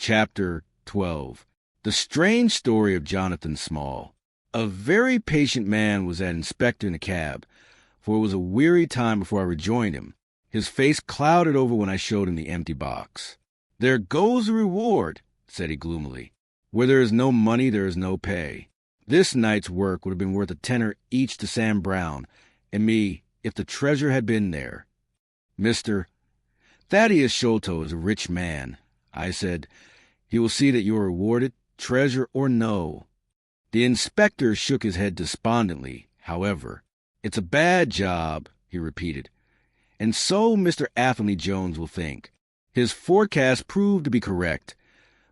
Chapter 12. The Strange Story of Jonathan Small. A very patient man was that inspector in the cab, for it was a weary time before I rejoined him. His face clouded over when I showed him the empty box. "There goes the reward," said he gloomily. "Where there is no money, there is no pay. This night's work would have been worth a tenner each to Sam Brown and me if the treasure had been there." "Mr. Thaddeus Sholto is a rich man," I said. "He will see that you are rewarded, treasure or no." The inspector shook his head despondently, however. "It's a bad job," he repeated. "And so Mr. Athelney Jones will think." His forecast proved to be correct,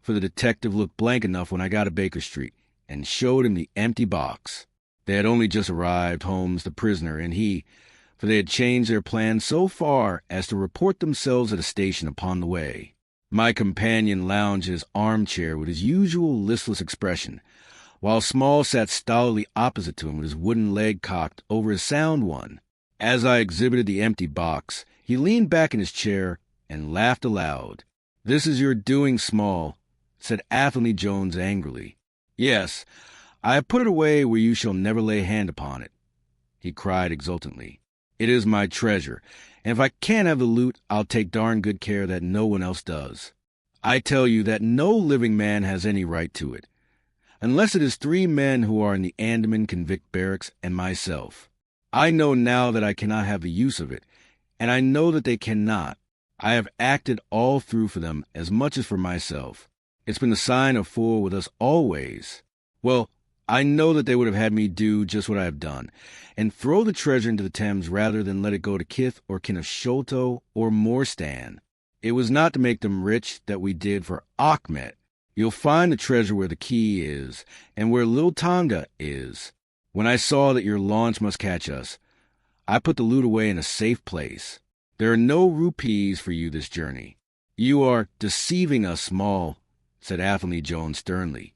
for the detective looked blank enough when I got to Baker Street and showed him the empty box. They had only just arrived, Holmes, the prisoner, and he, for they had changed their plans so far as to report themselves at a station upon the way. My companion lounged in his armchair with his usual listless expression, while Small sat stolidly opposite to him with his wooden leg cocked over his sound one. As I exhibited the empty box, he leaned back in his chair and laughed aloud. "This is your doing, Small," said Athelney Jones angrily. "Yes, I have put it away where you shall never lay hand upon it," he cried exultantly. "It is my treasure, and if I can't have the loot, I'll take darn good care that no one else does. I tell you that no living man has any right to it, unless it is 3 men who are in the Andaman convict barracks and myself. I know now that I cannot have the use of it, and I know that they cannot. I have acted all through for them as much as for myself. It's been the sign of four with us always. Well, I know that they would have had me do just what I have done, and throw the treasure into the Thames rather than let it go to kith or kin of Sholto or Morstan. It was not to make them rich that we did for Achmet. You'll find the treasure where the key is, and where Lil Tonga is. When I saw that your launch must catch us, I put the loot away in a safe place. There are no rupees for you this journey." "You are deceiving us, Small," said Athelney Jones sternly.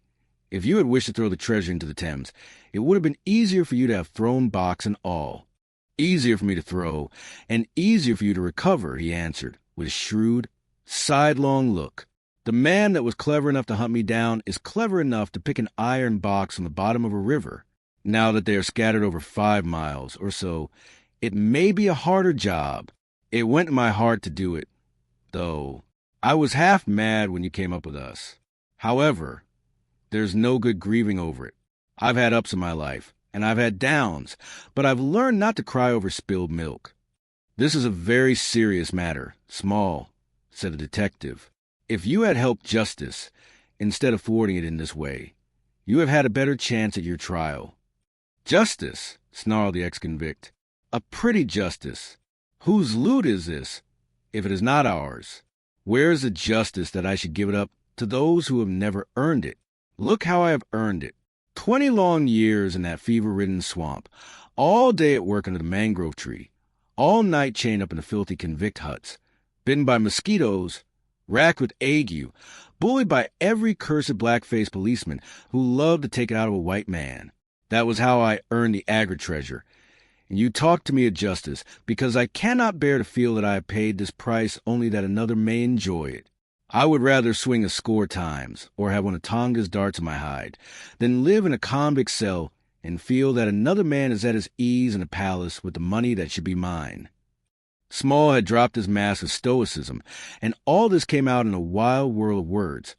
"If you had wished to throw the treasure into the Thames, it would have been easier for you to have thrown box and all." "Easier for me to throw, and easier for you to recover," he answered, with a shrewd, sidelong look. "The man that was clever enough to hunt me down is clever enough to pick an iron box on the bottom of a river. Now that they are scattered over 5 miles or so, it may be a harder job. It went in my heart to do it, though. I was half mad when you came up with us. However, there's no good grieving over it. I've had ups in my life, and I've had downs, but I've learned not to cry over spilled milk. This is a very serious matter, Small," said the detective. "If you had helped justice, instead of thwarting it in this way, you have had a better chance at your trial." "Justice?" snarled the ex-convict. "A pretty justice. Whose loot is this, if it is not ours? Where is the justice that I should give it up to those who have never earned it? Look how I have earned it. 20 long years in that fever-ridden swamp, all day at work under the mangrove tree, all night chained up in the filthy convict huts, bitten by mosquitoes, racked with ague, bullied by every cursed black-faced policeman who loved to take it out of a white man. That was how I earned the Agra treasure. And you talk to me of justice, because I cannot bear to feel that I have paid this price only that another may enjoy it. I would rather swing a score times, or have one of Tonga's darts in my hide, than live in a convict cell and feel that another man is at his ease in a palace with the money that should be mine." Small had dropped his mask of stoicism, and all this came out in a wild whirl of words,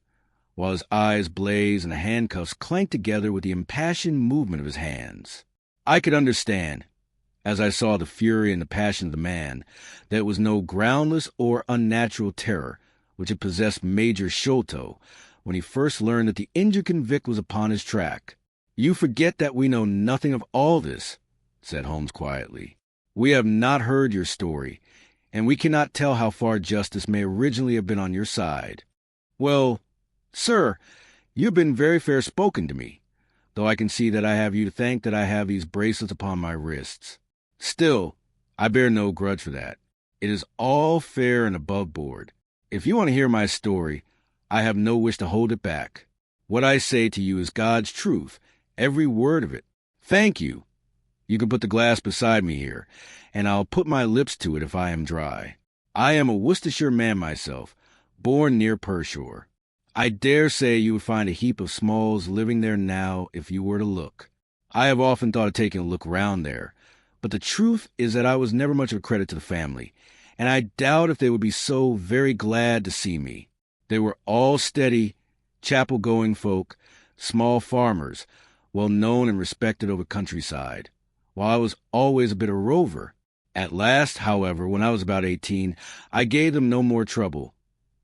while his eyes blazed and the handcuffs clanked together with the impassioned movement of his hands. I could understand, as I saw the fury and the passion of the man, that it was no groundless or unnatural terror which had possessed Major Sholto when he first learned that the injured convict was upon his track. "You forget that we know nothing of all this," said Holmes quietly. "We have not heard your story, and we cannot tell how far justice may originally have been on your side." "Well, sir, you have been very fair-spoken to me, though I can see that I have you to thank that I have these bracelets upon my wrists. Still, I bear no grudge for that. It is all fair and above board. If you want to hear my story, I have no wish to hold it back. What I say to you is God's truth, every word of it. Thank you. You can put the glass beside me here, and I'll put my lips to it if I am dry. I am a Worcestershire man myself, born near Pershore. I dare say you would find a heap of Smalls living there now if you were to look. I have often thought of taking a look round there, but the truth is that I was never much of a credit to the family, and I doubt if they would be so very glad to see me. They were all steady, chapel-going folk, small farmers, well known and respected over countryside, while I was always a bit of a rover. At last, however, when I was about 18, I gave them no more trouble,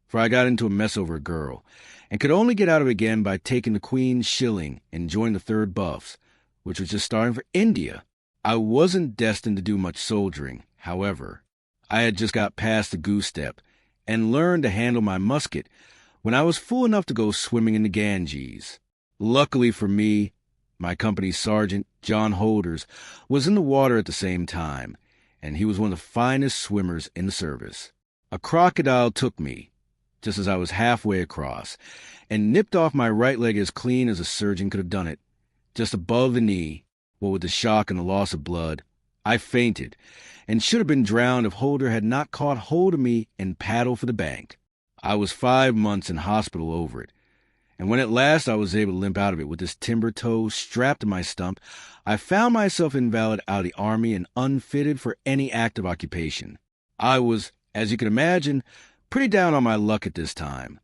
for I got into a mess over a girl, and could only get out of it again by taking the Queen's shilling and joining the 3rd Buffs, which was just starting for India. I wasn't destined to do much soldiering, however. I had just got past the goose step and learned to handle my musket when I was fool enough to go swimming in the Ganges. Luckily for me, my company's sergeant, John Holders, was in the water at the same time, and he was one of the finest swimmers in the service. A crocodile took me, just as I was halfway across, and nipped off my right leg as clean as a surgeon could have done it, just above the knee. What with the shock and the loss of blood, I fainted, and should have been drowned if Holder had not caught hold of me and paddled for the bank. I was 5 months in hospital over it, and when at last I was able to limp out of it with this timber toe strapped to my stump, I found myself invalid out of the army and unfitted for any active occupation. I was, as you can imagine, pretty down on my luck at this time,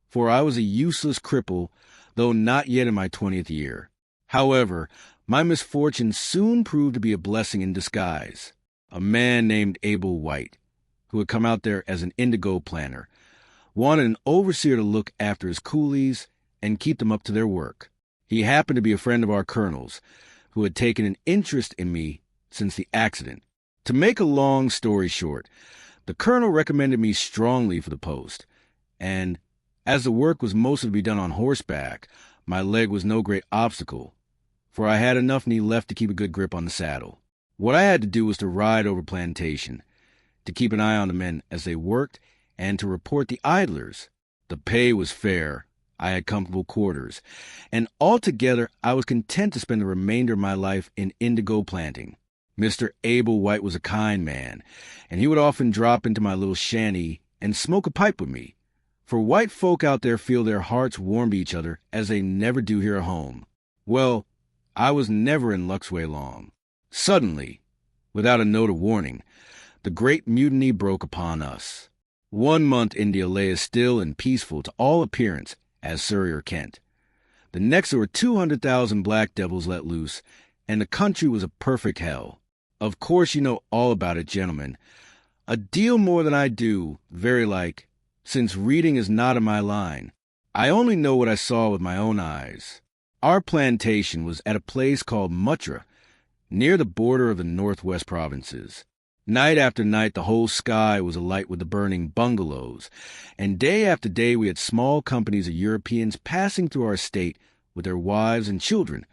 for I was a useless cripple, though not yet in my 20th year. However, my misfortune soon proved to be a blessing in disguise. A man named Abel White, who had come out there as an indigo planter, wanted an overseer to look after his coolies and keep them up to their work. He happened to be a friend of our colonel's, who had taken an interest in me since the accident. To make a long story short, the colonel recommended me strongly for the post, and as the work was mostly to be done on horseback, my leg was no great obstacle, for I had enough knee left to keep a good grip on the saddle. What I had to do was to ride over plantation, to keep an eye on the men as they worked, and to report the idlers. The pay was fair, I had comfortable quarters, and altogether I was content to spend the remainder of my life in indigo planting. Mr. Abel White was a kind man, and he would often drop into my little shanty and smoke a pipe with me, for white folk out there feel their hearts warm to each other as they never do here at home. Well, I was never in luck's way long. Suddenly, without a note of warning, the great mutiny broke upon us. 1 month India lay as still and peaceful to all appearance as Surrey or Kent. The next there were 200,000 black devils let loose, and the country was a perfect hell. Of course you know all about it, gentlemen. A deal more than I do, very like, since reading is not in my line. I only know what I saw with my own eyes. Our plantation was at a place called Mutra, near the border of the northwest provinces. Night after night the whole sky was alight with the burning bungalows, and day after day we had small companies of Europeans passing through our estate with their wives and children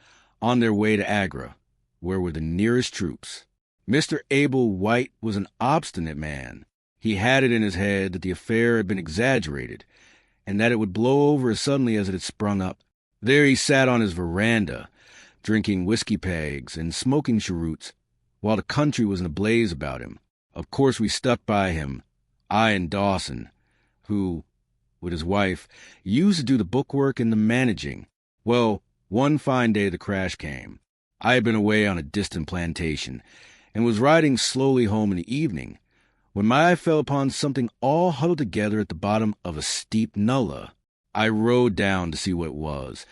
on their way to Agra, where were the nearest troops. Mr. Abel White was an obstinate man. He had it in his head that the affair had been exaggerated, and that it would blow over as suddenly as it had sprung up. There he sat on his veranda, drinking whiskey pegs and smoking cheroots, while the country was in a blaze about him. Of course we stuck by him, I and Dawson, who, with his wife, used to do the bookwork and the managing. Well, one fine day the crash came. I had been away on a distant plantation, and was riding slowly home in the evening, when my eye fell upon something all huddled together at the bottom of a steep nullah. I rode down to see what it was,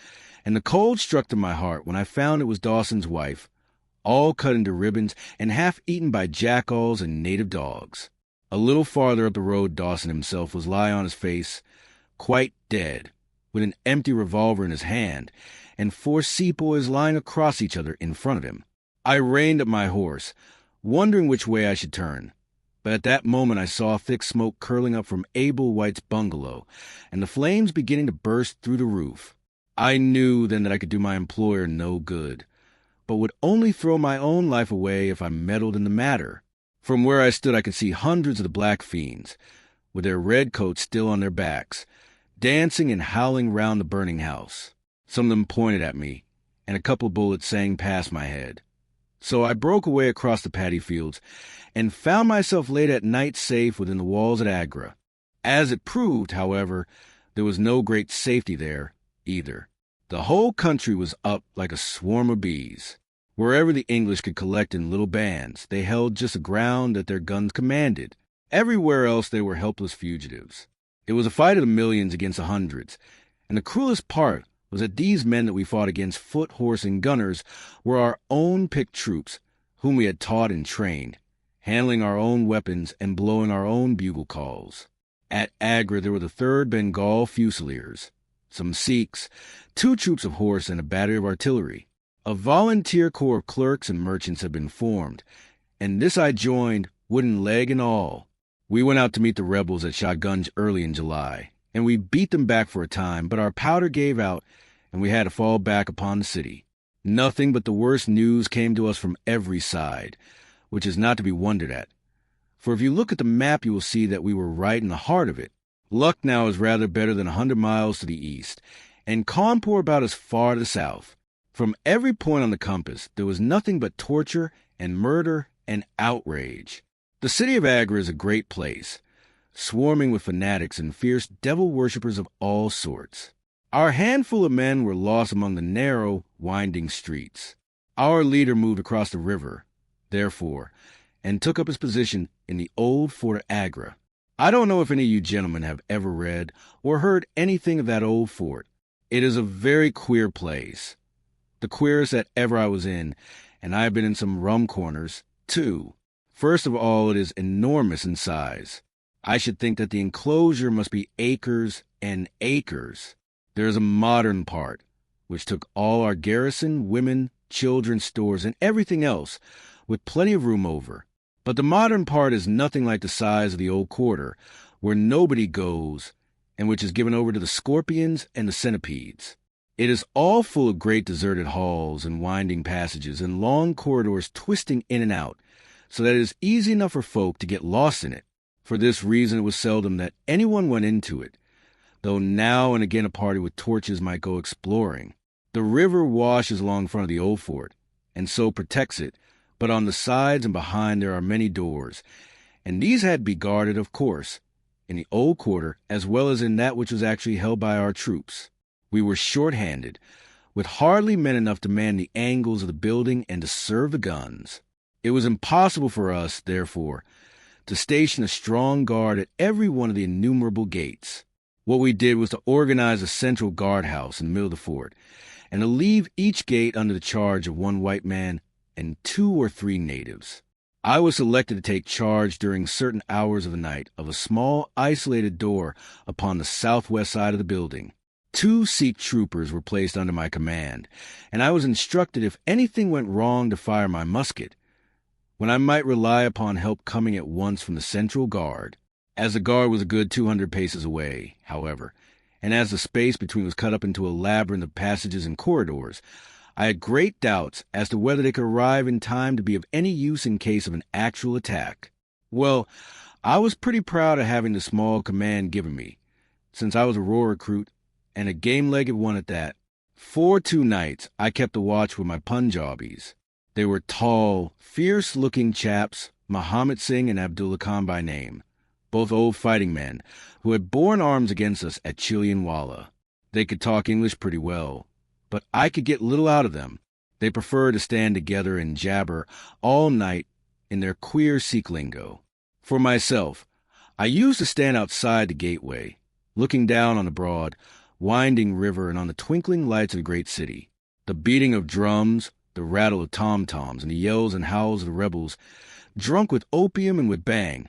and the cold struck to my heart when I found it was Dawson's wife, all cut into ribbons and half eaten by jackals and native dogs. A little farther up the road Dawson himself was lying on his face, quite dead, with an empty revolver in his hand, and 4 sepoys lying across each other in front of him. I reined up my horse, wondering which way I should turn, but at that moment I saw thick smoke curling up from Abel White's bungalow, and the flames beginning to burst through the roof. I knew then that I could do my employer no good, but would only throw my own life away if I meddled in the matter. From where I stood I could see hundreds of the black fiends, with their red coats still on their backs, dancing and howling round the burning house. Some of them pointed at me, and a couple of bullets sang past my head. So I broke away across the paddy fields, and found myself late at night safe within the walls at Agra. As it proved, however, There was no great safety there, either. The whole country was up like a swarm of bees. Wherever the English could collect in little bands, they held just the ground that their guns commanded. Everywhere else they were helpless fugitives. It was a fight of the millions against the hundreds, and the cruelest part was that these men that we fought against, foot, horse, and gunners, were our own picked troops, whom we had taught and trained, handling our own weapons and blowing our own bugle calls. At Agra there were the 3rd Bengal Fusiliers, some Sikhs, 2 troops of horse, and a battery of artillery. A volunteer corps of clerks and merchants had been formed, and this I joined, wooden leg and all. We went out to meet the rebels at Shotgunj early in July, and we beat them back for a time, but our powder gave out, and we had to fall back upon the city. Nothing but the worst news came to us from every side, which is not to be wondered at. For if you look at the map, you will see that we were right in the heart of it. Lucknow is rather better than 100 miles to the east, and Cawnpur about as far to the south. From every point on the compass, there was nothing but torture and murder and outrage. The city of Agra is a great place, swarming with fanatics and fierce devil worshippers of all sorts. Our handful of men were lost among the narrow, winding streets. Our leader moved across the river, therefore, and took up his position in the old fort of Agra. I don't know if any of you gentlemen have ever read or heard anything of that old fort. It is a very queer place, the queerest that ever I was in, and I have been in some rum corners, too. First of all, it is enormous in size. I should think that the enclosure must be acres and acres. There is a modern part, which took all our garrison, women, children, stores, and everything else, with plenty of room over. But the modern part is nothing like the size of the old quarter, where nobody goes, and which is given over to the scorpions and the centipedes. It is all full of great deserted halls and winding passages and long corridors twisting in and out, so that it is easy enough for folk to get lost in it. For this reason it was seldom that anyone went into it, though now and again a party with torches might go exploring. The river washes along front of the old fort, and so protects it, but on the sides and behind there are many doors, and these had to be guarded, of course, in the old quarter as well as in that which was actually held by our troops. We were short-handed, with hardly men enough to man the angles of the building and to serve the guns. It was impossible for us, therefore, to station a strong guard at every one of the innumerable gates. What we did was to organize a central guardhouse in the middle of the fort, and to leave each gate under the charge of 1 white man and 2 or 3 natives. I was selected to take charge during certain hours of the night of a small isolated door upon the southwest side of the building. 2 Sikh troopers were placed under my command, and I was instructed if anything went wrong to fire my musket, when I might rely upon help coming at once from the central guard. As the guard was a good 200 paces away, however, and as the space between was cut up into a labyrinth of passages and corridors, I had great doubts as to whether they could arrive in time to be of any use in case of an actual attack. Well, I was pretty proud of having the small command given me, since I was a raw recruit, and a game-legged one at that. For 2 nights I kept the watch with my Punjabis. They were tall, fierce-looking chaps, Muhammad Singh and Abdullah Khan by name, both old fighting men, who had borne arms against us at Chilianwala. They could talk English pretty well, but I could get little out of them. They preferred to stand together and jabber all night in their queer Sikh lingo. For myself, I used to stand outside the gateway, looking down on the broad, winding river and on the twinkling lights of the great city. The beating of drums, the rattle of tom-toms, and the yells and howls of the rebels, drunk with opium and with bang,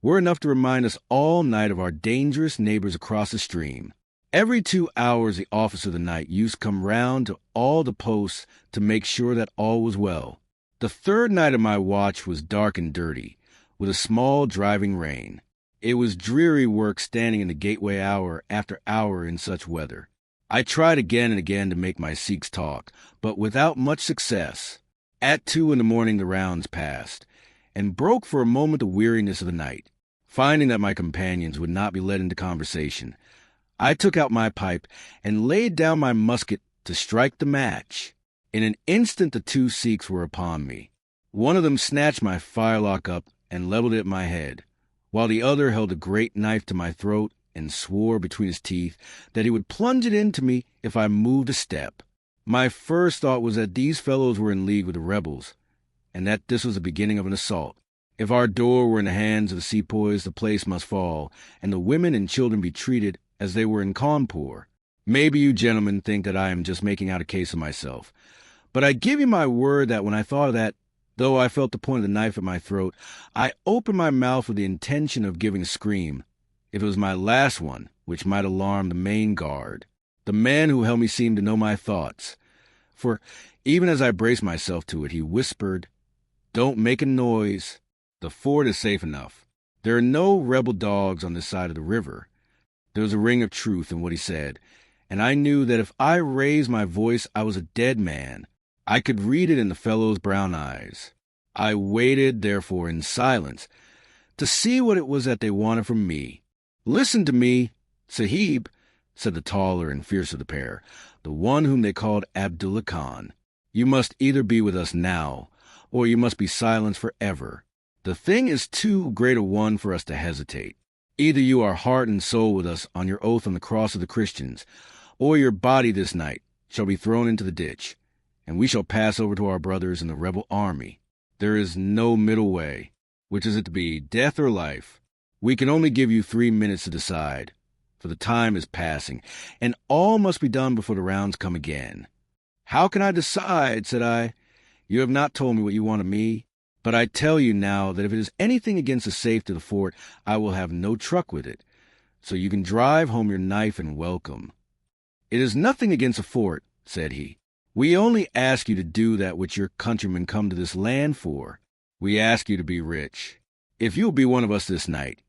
were enough to remind us all night of our dangerous neighbors across the stream. Every 2 hours the officer of the night used to come round to all the posts to make sure that all was well. The 3rd night of my watch was dark and dirty, with a small driving rain. It was dreary work standing in the gateway hour after hour in such weather. I tried again and again to make my Sikhs talk, but without much success. At 2 in the morning the rounds passed, and broke for a moment the weariness of the night. Finding that my companions would not be led into conversation, I took out my pipe and laid down my musket to strike the match. In an instant the 2 Sikhs were upon me. One of them snatched my firelock up and leveled it at my head, while the other held a great knife to my throat and swore between his teeth that he would plunge it into me if I moved a step. My first thought was that these fellows were in league with the rebels, and that this was the beginning of an assault. If our door were in the hands of the sepoys, the place must fall, and the women and children be treated as they were in Cawnpore. Maybe you gentlemen think that I am just making out a case of myself, but I give you my word that when I thought of that, though I felt the point of the knife at my throat, I opened my mouth with the intention of giving a scream. If it was my last one, which might alarm the main guard. The man who held me seemed to know my thoughts, for even as I braced myself to it, he whispered, "Don't make a noise. The fort is safe enough. There are no rebel dogs on this side of the river." There was a ring of truth in what he said, and I knew that if I raised my voice, I was a dead man. I could read it in the fellow's brown eyes. I waited, therefore, in silence, to see what it was that they wanted from me. "Listen to me, Sahib," said the taller and fiercer of the pair, the one whom they called Abdullah Khan. "You must either be with us now, or you must be silenced forever. The thing is too great a one for us to hesitate. Either you are heart and soul with us on your oath on the cross of the Christians, or your body this night shall be thrown into the ditch, and we shall pass over to our brothers in the rebel army. There is no middle way. Which is it to be, death or life? We can only give you 3 minutes to decide, for the time is passing, and all must be done before the rounds come again." "How can I decide?" said I. "You have not told me what you want of me, but I tell you now that if it is anything against the safety of the fort, I will have no truck with it, so you can drive home your knife and welcome." "It is nothing against the fort," said he. "We only ask you to do that which your countrymen come to this land for. We ask you to be rich. If you will be one of us this night,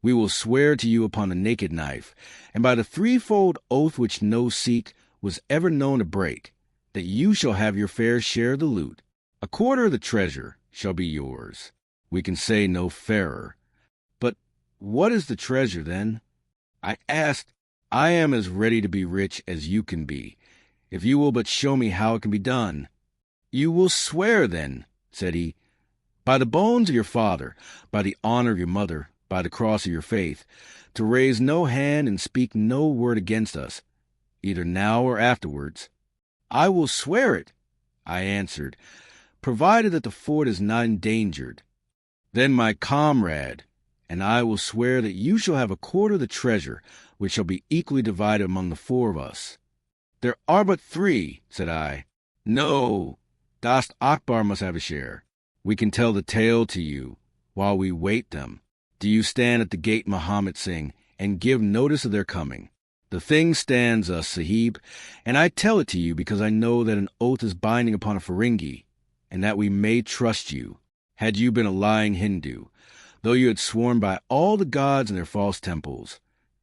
we will swear to you upon the naked knife, and by the threefold oath which no Sikh was ever known to break, that you shall have your fair share of the loot. A quarter of the treasure shall be yours. We can say no fairer. But what is the treasure, then?" I asked. "I am as ready to be rich as you can be, if you will but show me how it can be done." "You will swear, then," said he, "by the bones of your father, by the honor of your mother, by the cross of your faith, to raise no hand and speak no word against us, either now or afterwards." "I will swear it," I answered, "provided that the fort is not endangered." "Then, my comrade, and I will swear that you shall have a quarter of the treasure, which shall be equally divided among the 4 of us." "There are but 3, said I. "No, Dost Akbar must have a share. We can tell the tale to you while we wait them. Do you stand at the gate, Muhammad Singh, and give notice of their coming. The thing stands us, Sahib, and I tell it to you because I know that an oath is binding upon a Feringhi, and that we may trust you. Had you been a lying Hindu, though you had sworn by all the gods and their false temples,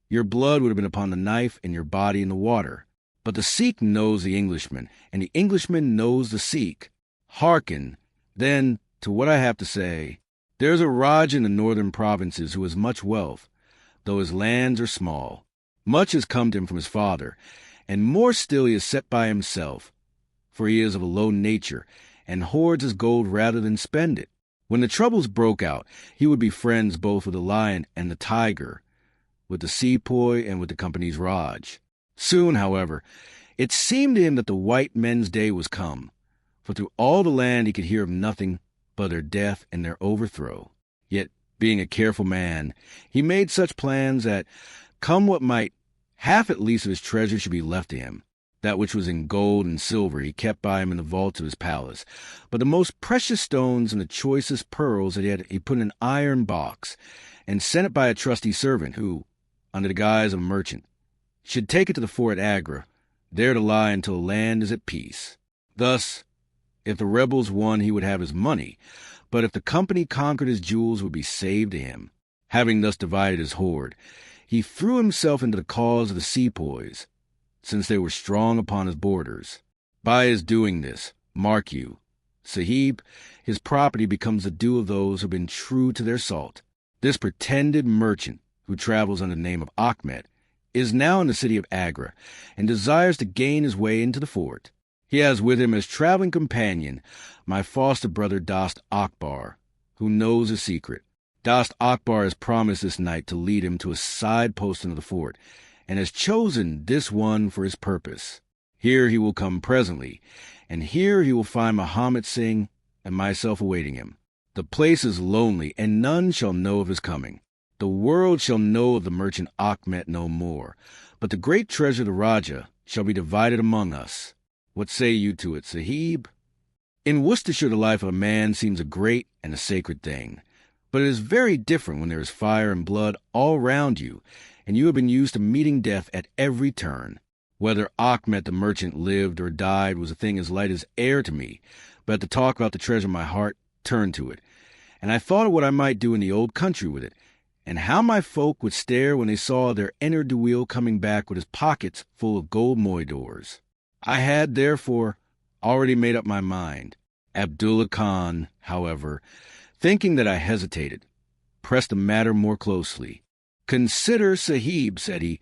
your blood would have been upon the knife and your body in the water. But the Sikh knows the Englishman, and the Englishman knows the Sikh. Hearken, then, to what I have to say. There is a Raj in the northern provinces who has much wealth, though his lands are small. Much has come to him from his father, and more still he has set by himself, for he is of a low nature, and hoards his gold rather than spend it. When the troubles broke out, he would be friends both with the lion and the tiger, with the sepoy and with the company's Raj. Soon, however, it seemed to him that the white men's day was come, for through all the land he could hear of nothing but their death and their overthrow. Yet, being a careful man, he made such plans that, come what might, half at least of his treasure should be left to him. That which was in gold and silver he kept by him in the vaults of his palace, but the most precious stones and the choicest pearls he put in an iron box, and sent it by a trusty servant who, under the guise of a merchant, should take it to the fort at Agra, there to lie until the land is at peace. Thus, if the rebels won, he would have his money, but if the company conquered, his jewels would be saved to him. Having thus divided his hoard, he threw himself into the cause of the sepoys, since they were strong upon his borders. By his doing this, mark you, Sahib, his property becomes the due of those who have been true to their salt. This pretended merchant, who travels under the name of Ahmed, is now in the city of Agra, and desires to gain his way into the fort. He has with him as traveling companion my foster brother Dost Akbar, who knows his secret. Dost Akbar has promised this night to lead him to a side posting of the fort, and has chosen this one for his purpose. Here he will come presently, and here he will find Muhammad Singh and myself awaiting him. The place is lonely, and none shall know of his coming. The world shall know of the merchant Achmet no more, but the great treasure of the Rajah shall be divided among us. What say you to it, Sahib? In Worcestershire the life of a man seems a great and a sacred thing, but it is very different when there is fire and blood all round you, and you have been used to meeting death at every turn. Whether Achmet the merchant lived or died was a thing as light as air to me, but at the talk about the treasure my heart turned to it, and I thought of what I might do in the old country with it, and how my folk would stare when they saw their inner Doyle coming back with his pockets full of gold moidores. I had, therefore, already made up my mind. Abdullah Khan, however, thinking that I hesitated, pressed the matter more closely. "Consider, Sahib," said he,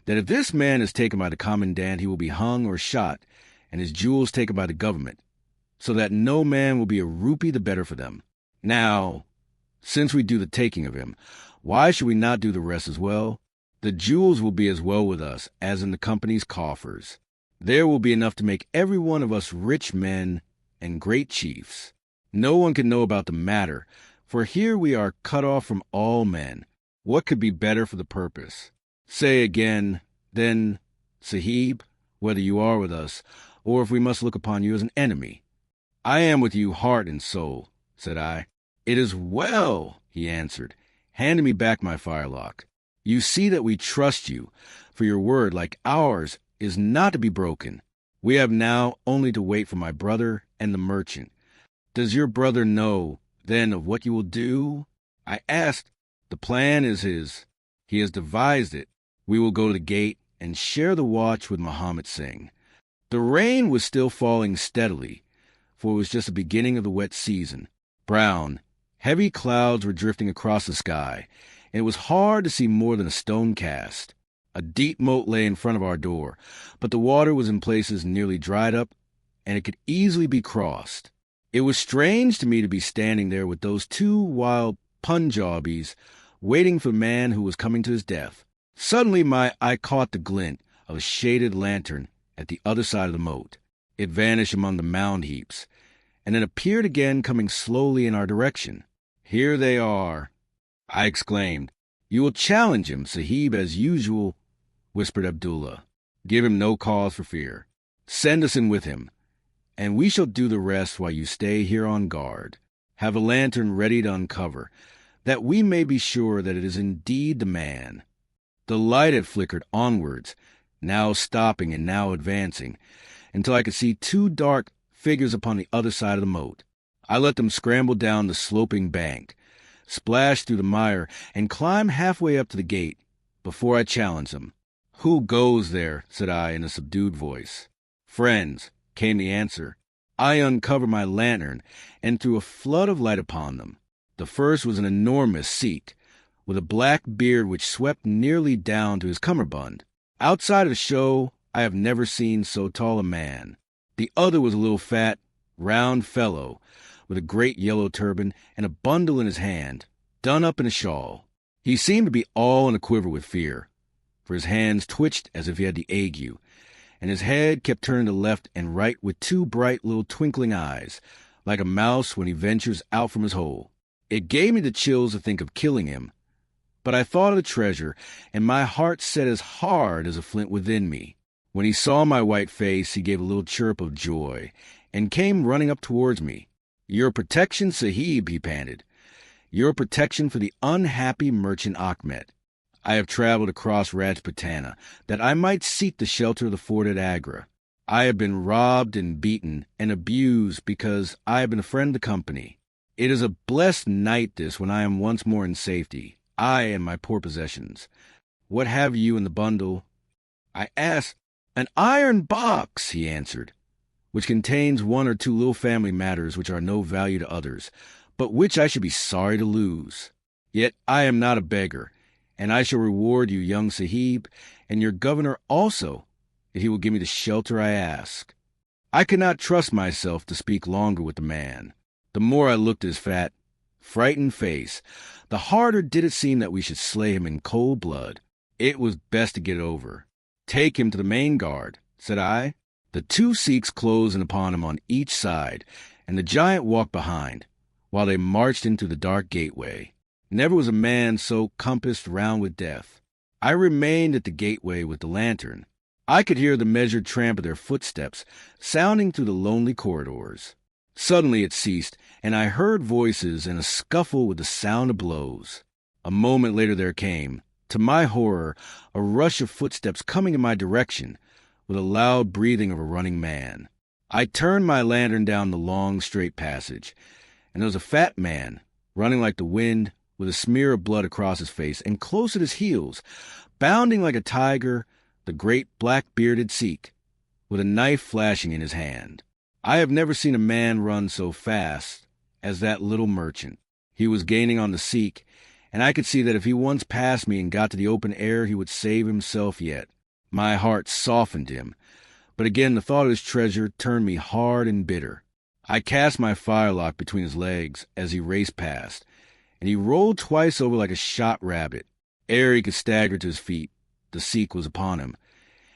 "that if this man is taken by the commandant, he will be hung or shot, and his jewels taken by the government, so that no man will be a rupee the better for them. Now, since we do the taking of him, why should we not do the rest as well? The jewels will be as well with us as in the company's coffers. There will be enough to make every one of us rich men and great chiefs. No one can know about the matter, for here we are cut off from all men. What could be better for the purpose? Say again, then, Sahib, whether you are with us, or if we must look upon you as an enemy." "I am with you heart and soul," said I. "It is well," he answered, handing me back my firelock. "You see that we trust you, for your word, like ours, is not to be broken. We have now only to wait for my brother and the merchant. Does your brother know, then, of what you will do?" I asked. "The plan is his. He has devised it. We will go to the gate and share the watch with Muhammad Singh." The rain was still falling steadily, for it was just the beginning of the wet season. Brown, heavy clouds were drifting across the sky, and it was hard to see more than a stone cast. A deep moat lay in front of our door, but the water was in places nearly dried up, and it could easily be crossed. It was strange to me to be standing there with those two wild Punjabis waiting for the man who was coming to his death. Suddenly my eye caught the glint of a shaded lantern at the other side of the moat. It vanished among the mound heaps, and then appeared again, coming slowly in our direction. "Here they are," I exclaimed. "You will challenge him, Sahib, as usual," whispered Abdullah. "Give him no cause for fear. Send us in with him, and we shall do the rest while you stay here on guard. Have a lantern ready to uncover, that we may be sure that it is indeed the man." The light had flickered onwards, now stopping and now advancing, until I could see two dark figures upon the other side of the moat. I let them scramble down the sloping bank, splash through the mire, and climb halfway up to the gate before I challenged them. "Who goes there?" said I in a subdued voice. "Friends," came the answer. I uncovered my lantern and threw a flood of light upon them. The first was an enormous Sikh, with a black beard which swept nearly down to his cummerbund. Outside of the show, I have never seen so tall a man. The other was a little fat, round fellow, with a great yellow turban and a bundle in his hand, done up in a shawl. He seemed to be all in a quiver with fear, for his hands twitched as if he had the ague, and his head kept turning to left and right with two bright little twinkling eyes, like a mouse when he ventures out from his hole. It gave me the chills to think of killing him, but I thought of the treasure, and my heart set as hard as a flint within me. When he saw my white face, he gave a little chirp of joy, and came running up towards me. "Your protection, Sahib," he panted. "Your protection for the unhappy merchant Achmet. I have traveled across Rajputana, that I might seek the shelter of the fort at Agra. I have been robbed and beaten and abused because I have been a friend of the company. It is a blessed night this, when I am once more in safety, I and my poor possessions. What have you in the bundle?" I asked. "An iron box," he answered, "which contains one or two little family matters which are no value to others, but which I should be sorry to lose. Yet I am not a beggar, and I shall reward you, young Sahib, and your governor also, if he will give me the shelter I ask." I could not trust myself to speak longer with the man. The more I looked at his fat, frightened face, the harder did it seem that we should slay him in cold blood. It was best to get it over. "Take him to the main guard," said I. The 2 Sikhs closed in upon him on each side, and the giant walked behind, while they marched into the dark gateway. Never was a man so compassed round with death. I remained at the gateway with the lantern. I could hear the measured tramp of their footsteps sounding through the lonely corridors. Suddenly it ceased, and I heard voices and a scuffle with the sound of blows. A moment later there came, to my horror, a rush of footsteps coming in my direction, with a loud breathing of a running man. I turned my lantern down the long, straight passage, and there was a fat man, running like the wind, with a smear of blood across his face, and close at his heels, bounding like a tiger, the great black-bearded Sikh, with a knife flashing in his hand. I have never seen a man run so fast as that little merchant. He was gaining on the Sikh, and I could see that if he once passed me and got to the open air, he would save himself yet. My heart softened him, but again the thought of his treasure turned me hard and bitter. I cast my firelock between his legs as he raced past, and he rolled twice over like a shot rabbit. Ere he could stagger to his feet, the Sikh was upon him,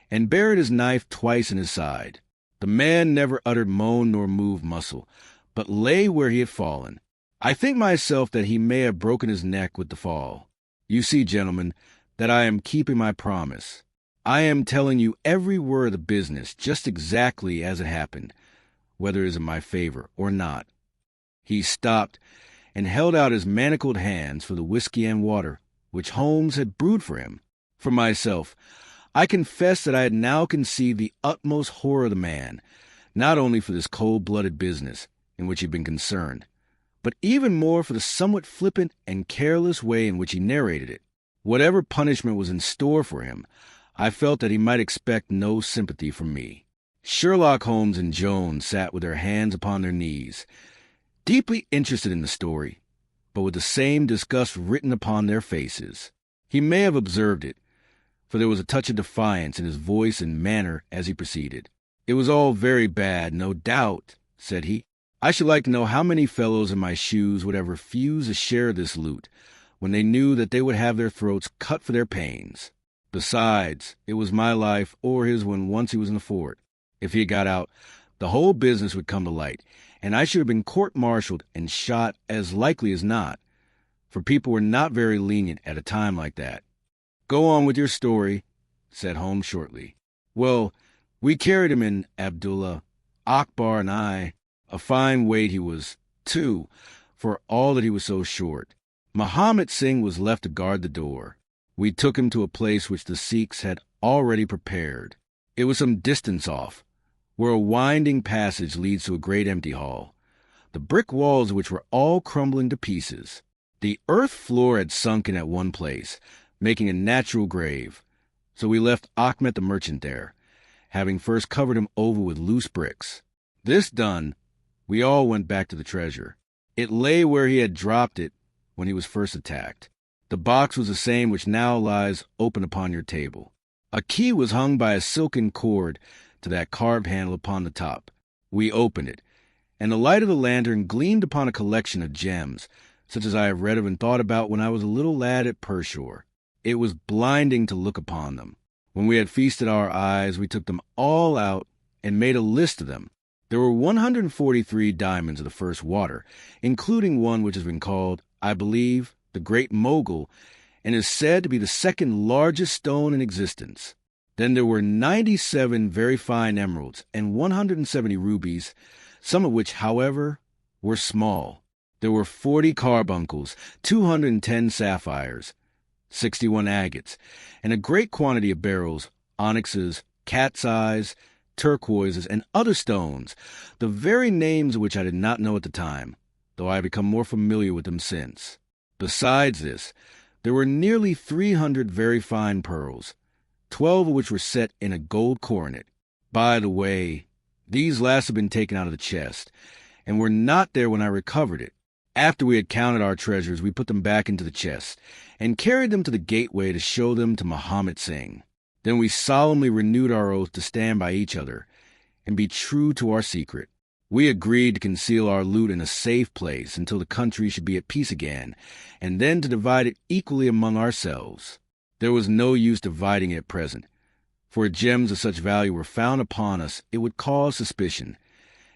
and buried his knife twice in his side. The man never uttered moan nor moved muscle, but lay where he had fallen. I think myself that he may have broken his neck with the fall. You see, gentlemen, that I am keeping my promise. I am telling you every word of the business, just exactly as it happened, whether it is in my favor or not. He stopped and held out his manacled hands for the whiskey and water, which Holmes had brewed for him. For myself, I confess that I had now conceived the utmost horror of the man, not only for this cold-blooded business in which he had been concerned, but even more for the somewhat flippant and careless way in which he narrated it. Whatever punishment was in store for him, I felt that he might expect no sympathy from me. Sherlock Holmes and Jones sat with their hands upon their knees, deeply interested in the story, but with the same disgust written upon their faces. He may have observed it, for there was a touch of defiance in his voice and manner as he proceeded. "It was all very bad, no doubt," said he. "I should like to know how many fellows in my shoes would have refused a share of this loot, when they knew that they would have their throats cut for their pains. Besides, it was my life or his when once he was in the fort. If he had got out, the whole business would come to light, and I should have been court-martialed and shot as likely as not, for people were not very lenient at a time like that." "Go on with your story," said Holmes shortly. "Well, we carried him in, Abdullah, Akbar and I. A fine weight he was, too, for all that he was so short. Muhammad Singh was left to guard the door. We took him to a place which the Sikhs had already prepared. It was some distance off, where a winding passage leads to a great empty hall, the brick walls of which were all crumbling to pieces. The earth floor had sunken at one place, making a natural grave, so we left Achmet the merchant there, having first covered him over with loose bricks. This done, we all went back to the treasure. It lay where he had dropped it when he was first attacked. The box was the same which now lies open upon your table. A key was hung by a silken cord to that carved handle upon the top. We opened it, and the light of the lantern gleamed upon a collection of gems, such as I have read of and thought about when I was a little lad at Pershore. It was blinding to look upon them. When we had feasted our eyes, we took them all out and made a list of them. There were 143 diamonds of the first water, including one which has been called, I believe, the Great Mogul, and is said to be the second largest stone in existence. Then there were 97 very fine emeralds and 170 rubies, some of which, however, were small. There were 40 carbuncles, 210 sapphires, 61 agates, and a great quantity of beryls, onyxes, cat's eyes, turquoises, and other stones, the very names of which I did not know at the time, though I have become more familiar with them since. Besides this, there were nearly 300 very fine pearls, 12 of which were set in a gold coronet. By the way, these last had been taken out of the chest, and were not there when I recovered it. After we had counted our treasures, we put them back into the chest, and carried them to the gateway to show them to Muhammad Singh. Then we solemnly renewed our oath to stand by each other, and be true to our secret. We agreed to conceal our loot in a safe place until the country should be at peace again, and then to divide it equally among ourselves. There was no use dividing it at present, for if gems of such value were found upon us, it would cause suspicion,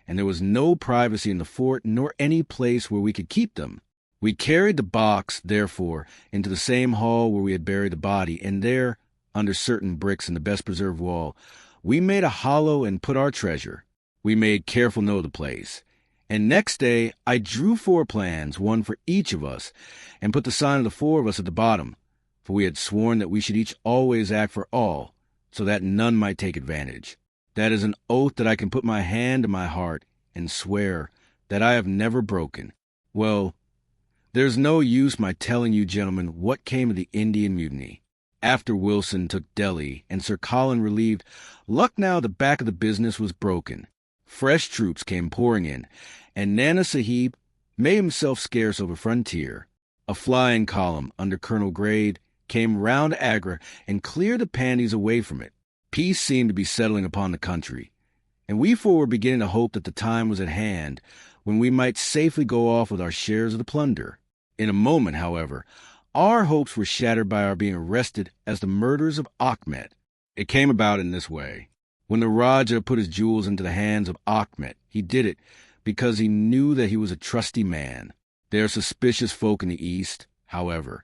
and there was no privacy in the fort nor any place where we could keep them. We carried the box, therefore, into the same hall where we had buried the body, and there, under certain bricks in the best-preserved wall, we made a hollow and put our treasure. We made careful note of the place, and next day I drew 4 plans, one for each of us, and put the sign of the 4 of us at the bottom, for we had sworn that we should each always act for all, so that none might take advantage. That is an oath that I can put my hand to my heart and swear that I have never broken. Well, there's no use my telling you, gentlemen, what came of the Indian Mutiny. After Wilson took Delhi and Sir Colin relieved, Lucknow, the back of the business, was broken. Fresh troops came pouring in, and Nana Sahib made himself scarce over frontier. A flying column under Colonel Grade came round Agra and cleared the Pandies away from it. Peace seemed to be settling upon the country, and we 4 were beginning to hope that the time was at hand when we might safely go off with our shares of the plunder. In a moment, however, our hopes were shattered by our being arrested as the murderers of Achmet. It came about in this way. When the Rajah put his jewels into the hands of Achmet, he did it because he knew that he was a trusty man. They are suspicious folk in the East, however.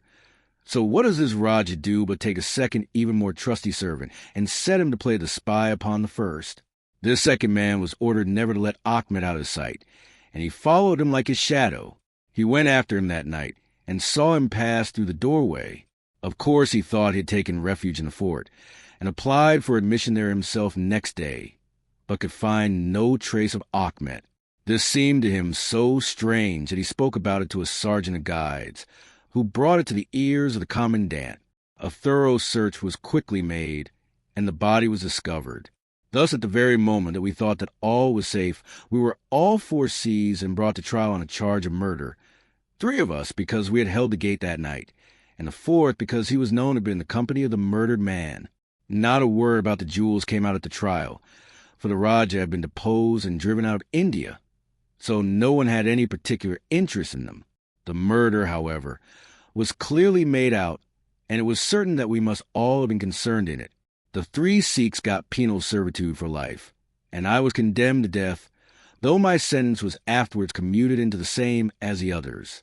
So what does this Rajah do but take a second, even more trusty servant, and set him to play the spy upon the first? This second man was ordered never to let Achmet out of sight, and he followed him like his shadow. He went after him that night, and saw him pass through the doorway. Of course he thought he had taken refuge in the fort, and applied for admission there himself next day, but could find no trace of Achmet. This seemed to him so strange that he spoke about it to a sergeant of guides, who brought it to the ears of the commandant. A thorough search was quickly made, and the body was discovered. Thus, at the very moment that we thought that all was safe, we were all 4 seized and brought to trial on a charge of murder. 3 of us because we had held the gate that night, and the 4th because he was known to be in the company of the murdered man. Not a word about the jewels came out at the trial, for the Rajah had been deposed and driven out of India, so no one had any particular interest in them. The murder, however, was clearly made out, and it was certain that we must all have been concerned in it. The 3 Sikhs got penal servitude for life, and I was condemned to death, though my sentence was afterwards commuted into the same as the others.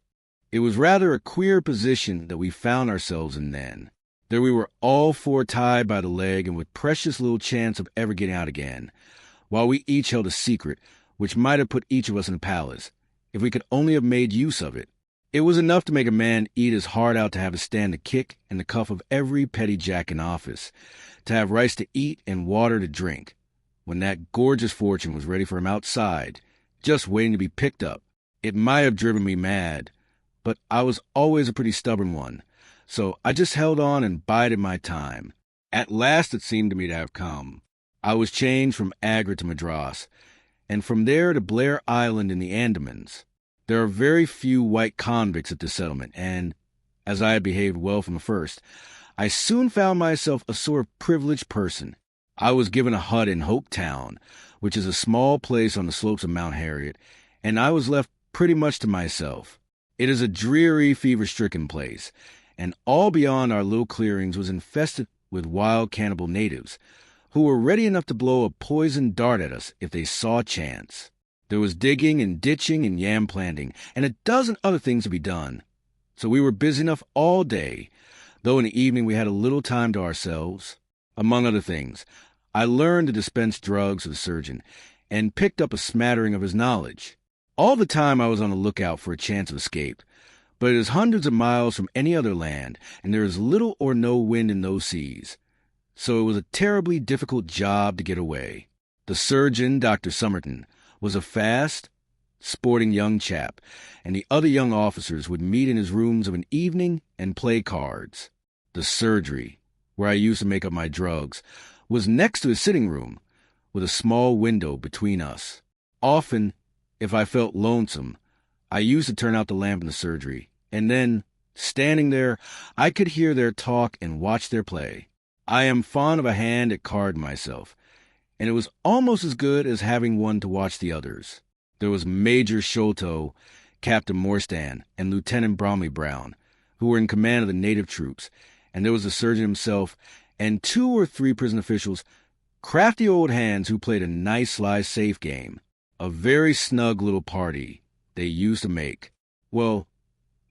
It was rather a queer position that we found ourselves in then. There we were all 4 tied by the leg and with precious little chance of ever getting out again, while we each held a secret which might have put each of us in a palace, if we could only have made use of it. It was enough to make a man eat his heart out to have to stand the kick and the cuff of every petty jack in office, to have rice to eat and water to drink, when that gorgeous fortune was ready for him outside, just waiting to be picked up. It might have driven me mad, but I was always a pretty stubborn one, so I just held on and bided my time. At last it seemed to me to have come. I was changed from Agra to Madras, and from there to Blair Island in the Andamans. There are very few white convicts at this settlement, and, as I had behaved well from the first, I soon found myself a sort of privileged person. I was given a hut in Hope Town, which is a small place on the slopes of Mount Harriet, and I was left pretty much to myself. It is a dreary, fever-stricken place, and all beyond our little clearings was infested with wild cannibal natives, who were ready enough to blow a poisoned dart at us if they saw a chance. There was digging and ditching and yam planting, and a dozen other things to be done. So we were busy enough all day, though in the evening we had a little time to ourselves. Among other things, I learned to dispense drugs with the surgeon, and picked up a smattering of his knowledge. All the time I was on the lookout for a chance of escape, but it is hundreds of miles from any other land, and there is little or no wind in those seas. So it was a terribly difficult job to get away. The surgeon, Dr. Somerton, was a fast, sporting young chap, and the other young officers would meet in his rooms of an evening and play cards. The surgery, where I used to make up my drugs, was next to his sitting room, with a small window between us. Often, if I felt lonesome, I used to turn out the lamp in the surgery, and then, standing there, I could hear their talk and watch their play. I am fond of a hand at card myself, and it was almost as good as having one to watch the others. There was Major Sholto, Captain Morstan, and Lieutenant Bromley Brown, who were in command of the native troops, and there was the surgeon himself, and 2 or 3 prison officials, crafty old hands who played a nice sly safe game. A very snug little party they used to make. Well,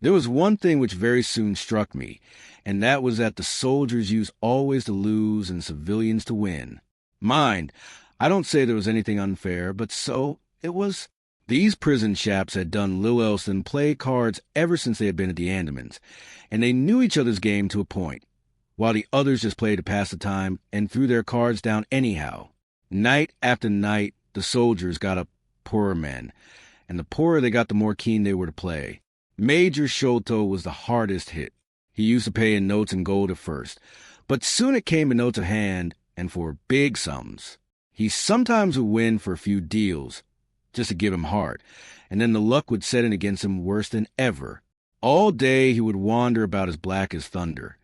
there was one thing which very soon struck me, and that was that the soldiers used always to lose and civilians to win. Mind, I don't say there was anything unfair, but so it was. These prison chaps had done little else than play cards ever since they had been at the Andamans, and they knew each other's game to a point, while the others just played to pass the time and threw their cards down anyhow. Night after night, the soldiers got up poorer men, and the poorer they got, the more keen they were to play. Major Sholto was the hardest hit. He used to pay in notes and gold at first, but soon it came in notes of hand and for big sums. He sometimes would win for a few deals, just to give him heart, and then the luck would set in against him worse than ever. All day he would wander about as black as thunder,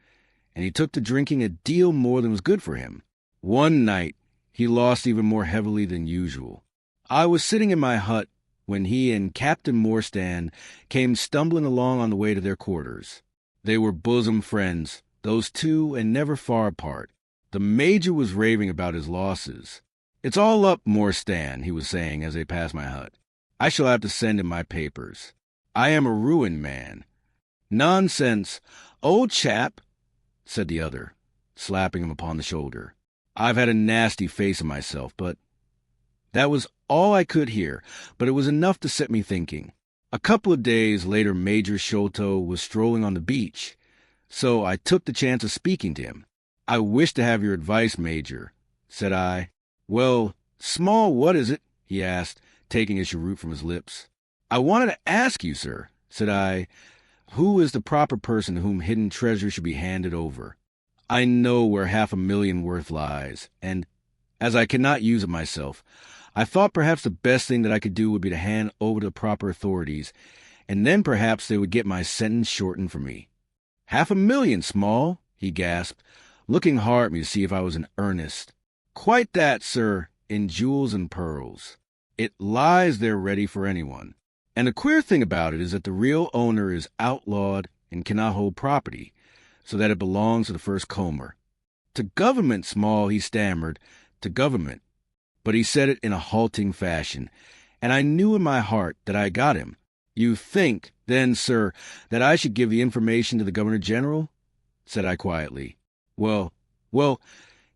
and he took to drinking a deal more than was good for him. One night he lost even more heavily than usual. I was sitting in my hut when he and Captain Morstan came stumbling along on the way to their quarters. They were bosom friends, those two, and never far apart. The Major was raving about his losses. "It's all up, Morstan," he was saying as they passed my hut. "I shall have to send him my papers. I am a ruined man." "Nonsense, old chap," said the other, slapping him upon the shoulder. "I've had a nasty face of myself, but—" That was all I could hear, but it was enough to set me thinking. A couple of days later, Major Sholto was strolling on the beach, so I took the chance of speaking to him. "I wish to have your advice, Major," said I. "Well, Small, what is it?" he asked, taking his cheroot from his lips. "I wanted to ask you, sir," said I, "who is the proper person to whom hidden treasure should be handed over? I know where $500,000 worth lies, and, as I cannot use it myself, I thought perhaps the best thing that I could do would be to hand over to the proper authorities, and then perhaps they would get my sentence shortened for me." "$500,000, Small," he gasped, looking hard at me to see if I was in earnest. "Quite that, sir, in jewels and pearls. It lies there ready for anyone. And the queer thing about it is that the real owner is outlawed and cannot hold property, so that it belongs to the first comer. To government, Small," he stammered, "to government." But he said it in a halting fashion, and I knew in my heart that I got him. "You think, then, sir, that I should give the information to the Governor-General?" said I quietly. Well,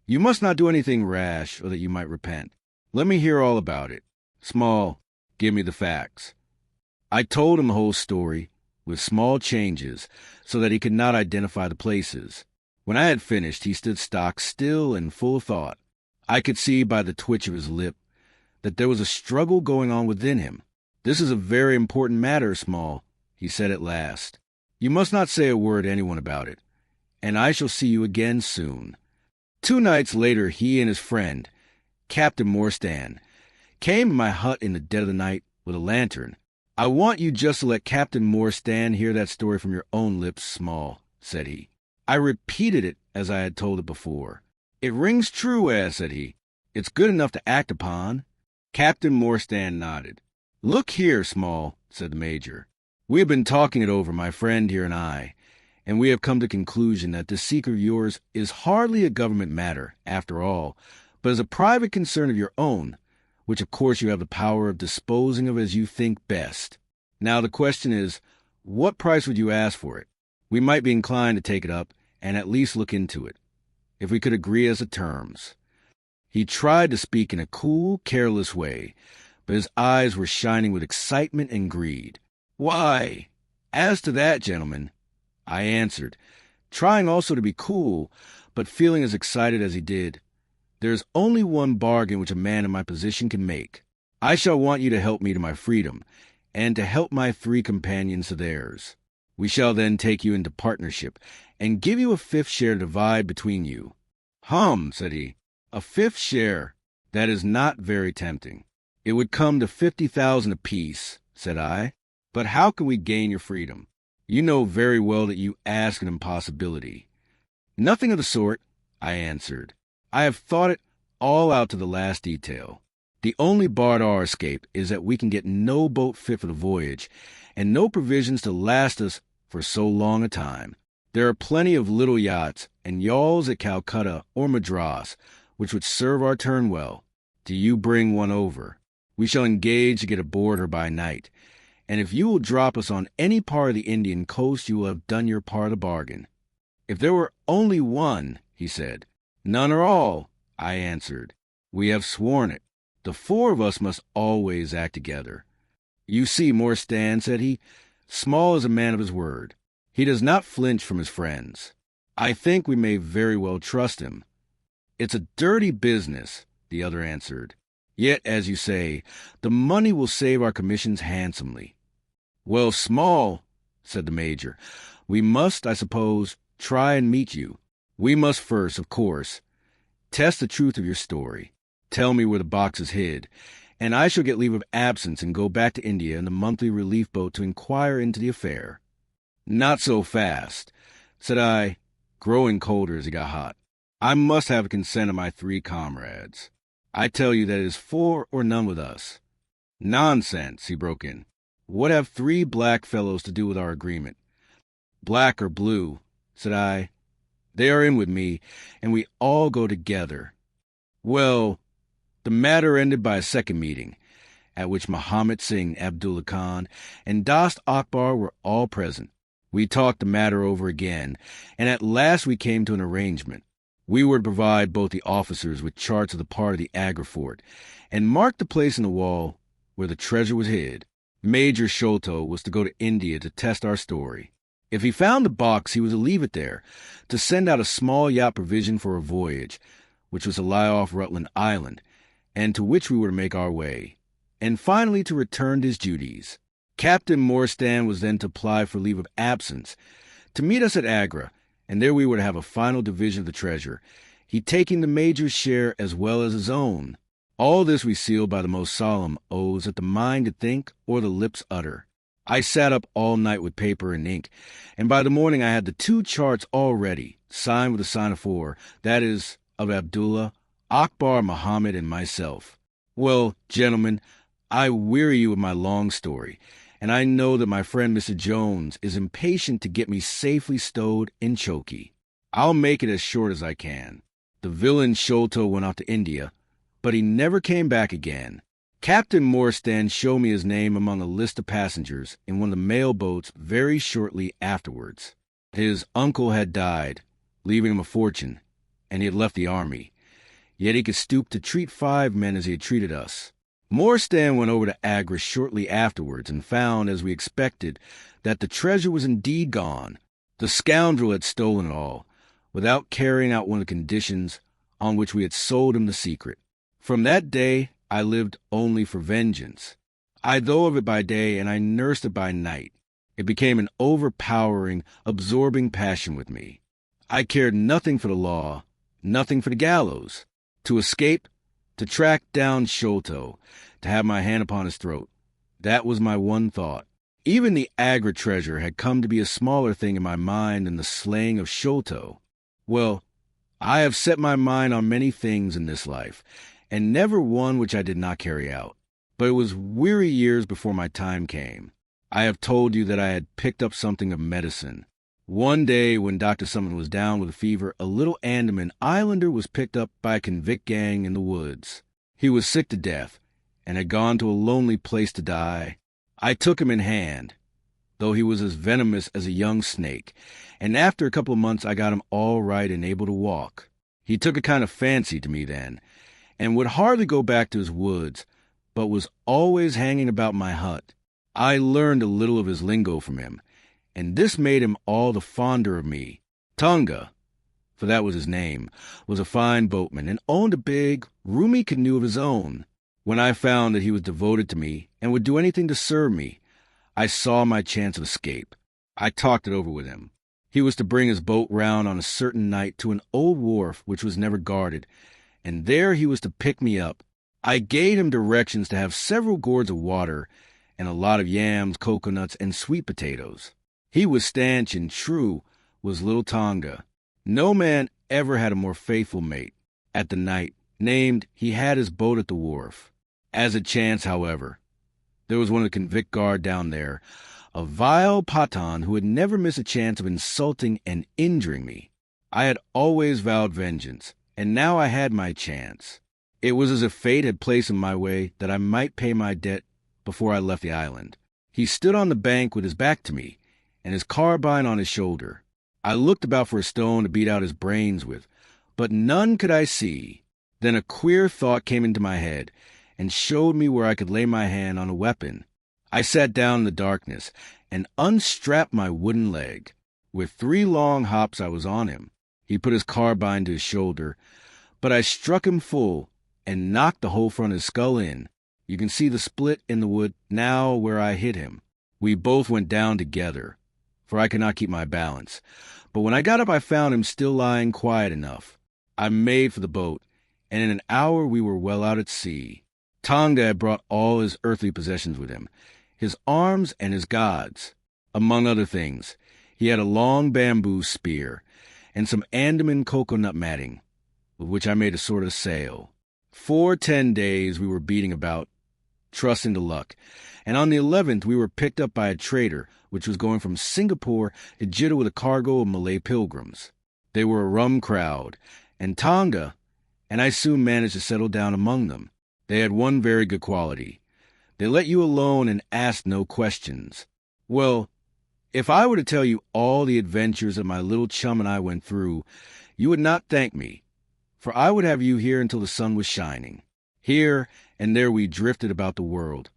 you must not do anything rash, or that you might repent. Let me hear all about it. Small, give me the facts." I told him the whole story, with small changes, so that he could not identify the places. When I had finished, he stood stock still and full of thought. I could see by the twitch of his lip that there was a struggle going on within him. "This is a very important matter, Small," he said at last. "You must not say a word to anyone about it, and I shall see you again soon." 2 nights later, he and his friend, Captain Morstan, came to my hut in the dead of the night with a lantern. "I want you just to let Captain Morstan hear that story from your own lips, Small," said he. I repeated it as I had told it before. "It rings true, said he. "It's good enough to act upon." Captain Morstan nodded. "Look here, Small," said the Major. "We have been talking it over, my friend here and I, and we have come to the conclusion that this secret of yours is hardly a government matter, after all, but is a private concern of your own, which of course you have the power of disposing of as you think best. Now the question is, what price would you ask for it? We might be inclined to take it up and at least look into it, if we could agree as to terms." He tried to speak in a cool, careless way, but his eyes were shining with excitement and greed. "Why, as to that, gentlemen," I answered, trying also to be cool, but feeling as excited as he did, "there is only one bargain which a man in my position can make. I shall want you to help me to my freedom, and to help my 3 companions to theirs. We shall then take you into partnership, and give you a 5th share to divide between you." "Hum," said he, "a 5th share? That is not very tempting." "It would come to 50,000 apiece," said I. "But how can we gain your freedom? You know very well that you ask an impossibility." "Nothing of the sort," I answered. "I have thought it all out to the last detail. The only bar to our escape is that we can get no boat fit for the voyage, and no provisions to last us for so long a time. There are plenty of little yachts and yawls at Calcutta or Madras, which would serve our turn well. Do you bring one over? We shall engage to get aboard her by night, and if you will drop us on any part of the Indian coast, you will have done your part of the bargain." "If there were only one," he said. "None or all," I answered. "We have sworn it. The four of us must always act together." "You see, Morstan," said he, "Small is a man of his word. He does not flinch from his friends. I think we may very well trust him." "It's a dirty business," the other answered. "Yet, as you say, the money will save our commissions handsomely." "Well, Small," said the Major, "we must, I suppose, try and meet you. We must first, of course, test the truth of your story. Tell me where the box is hid, and I shall get leave of absence and go back to India in the monthly relief boat to inquire into the affair." "Not so fast," said I, growing colder as he got hot. "I must have the consent of my 3 comrades. I tell you that it is 4 or none with us." "Nonsense," he broke in. "What have 3 black fellows to do with our agreement?" "Black or blue," said I. "They are in with me, and we all go together." Well, the matter ended by a second meeting, at which Muhammad Singh Abdullah Khan and Dost Akbar were all present. We talked the matter over again, and at last we came to an arrangement. We were to provide both the officers with charts of the part of the Agra fort, and mark the place in the wall where the treasure was hid. Major Sholto was to go to India to test our story. If he found the box, he was to leave it there, to send out a small yacht provision for a voyage, which was to lie off Rutland Island, and to which we were to make our way, and finally to return to his duties. Captain Morstan was then to apply for leave of absence, to meet us at Agra, and there we were to have a final division of the treasure, he taking the Major's share as well as his own. All this we sealed by the most solemn oaths that the mind could think or the lips utter. I sat up all night with paper and ink, and by the morning I had the 2 charts all ready, signed with the sign of 4, that is, of Abdullah, Akbar, Muhammad, and myself. Well, gentlemen, I weary you with my long story, and I know that my friend Mr. Jones is impatient to get me safely stowed in Choki. I'll make it as short as I can. The villain Sholto went off to India, but he never came back again. Captain Morstan showed me his name among a list of passengers in one of the mail boats very shortly afterwards. His uncle had died, leaving him a fortune, and he had left the army. Yet he could stoop to treat 5 men as he had treated us. Morstan went over to Agra shortly afterwards and found, as we expected, that the treasure was indeed gone. The scoundrel had stolen it all, without carrying out one of the conditions on which we had sold him the secret. From that day I lived only for vengeance. I thought of it by day, and I nursed it by night. It became an overpowering, absorbing passion with me. I cared nothing for the law, nothing for the gallows. To escape, to track down Sholto, to have my hand upon his throat, that was my one thought. Even the Agra treasure had come to be a smaller thing in my mind than the slaying of Sholto. Well, I have set my mind on many things in this life, and never one which I did not carry out. But it was weary years before my time came. I have told you that I had picked up something of medicine. One day, when Dr. Summerton was down with a fever, a little Andaman Islander was picked up by a convict gang in the woods. He was sick to death, and had gone to a lonely place to die. I took him in hand, though he was as venomous as a young snake, and after a couple of months I got him all right and able to walk. He took a kind of fancy to me then, and would hardly go back to his woods, but was always hanging about my hut. I learned a little of his lingo from him, and this made him all the fonder of me. Tunga, for that was his name, was a fine boatman, and owned a big, roomy canoe of his own. When I found that he was devoted to me, and would do anything to serve me, I saw my chance of escape. I talked it over with him. He was to bring his boat round on a certain night to an old wharf which was never guarded, and there he was to pick me up. I gave him directions to have several gourds of water, and a lot of yams, coconuts, and sweet potatoes. He was stanch and true, was little Tonga. No man ever had a more faithful mate. At the night named, he had his boat at the wharf. As it chanced, however, there was one of the convict guard down there, a vile Pathan who had never missed a chance of insulting and injuring me. I had always vowed vengeance, and now I had my chance. It was as if fate had placed in my way that I might pay my debt before I left the island. He stood on the bank with his back to me, and his carbine on his shoulder. I looked about for a stone to beat out his brains with, but none could I see. Then a queer thought came into my head, and showed me where I could lay my hand on a weapon. I sat down in the darkness, and unstrapped my wooden leg. With 3 long hops I was on him. He put his carbine to his shoulder, but I struck him full, and knocked the whole front of his skull in. You can see the split in the wood now where I hit him. We both went down together, for I could not keep my balance. But when I got up I found him still lying quiet enough. I made for the boat, and in an hour we were well out at sea. Tonga had brought all his earthly possessions with him, his arms and his gods. Among other things, he had a long bamboo spear, and some Andaman coconut matting, with which I made a sort of sail. For 10 days we were beating about, trusting to luck, and on the 11th we were picked up by a trader which was going from Singapore to Jeddah with a cargo of Malay pilgrims. They were a rum crowd, and Tonga and I soon managed to settle down among them. They had one very good quality. They let you alone and asked no questions. Well, if I were to tell you all the adventures that my little chum and I went through, you would not thank me, for I would have you here until the sun was shining. Here and there we drifted about the world,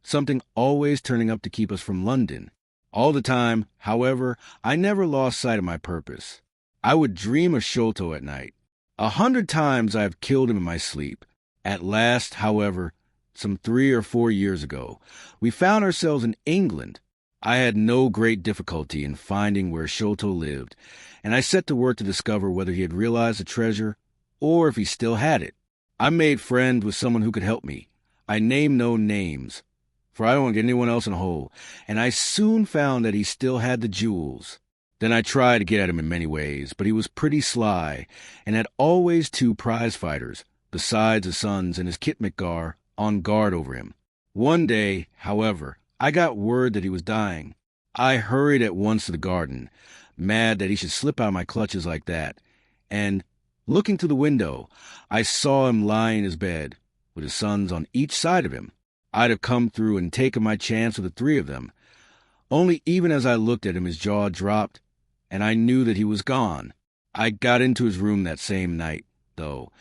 something always turning up to keep us from London. All the time, however, I never lost sight of my purpose. I would dream of Sholto at night. 100 times I have killed him in my sleep. At last, however, some 3 or 4 years ago, we found ourselves in England. I had no great difficulty in finding where Sholto lived, and I set to work to discover whether he had realized the treasure or if he still had it. I made friends with someone who could help me. I named no names, for I don't want to get anyone else in a hole, and I soon found that he still had the jewels. Then I tried to get at him in many ways, but he was pretty sly, and had always 2 prize fighters, besides his sons and his Khitmutgar, on guard over him. One day, however, I got word that he was dying. I hurried at once to the garden, mad that he should slip out of my clutches like that, and, looking through the window, I saw him lying in his bed, with his sons on each side of him. I'd have come through and taken my chance with the 3 of them. Only even as I looked at him, his jaw dropped, and I knew that he was gone. I got into his room that same night, though,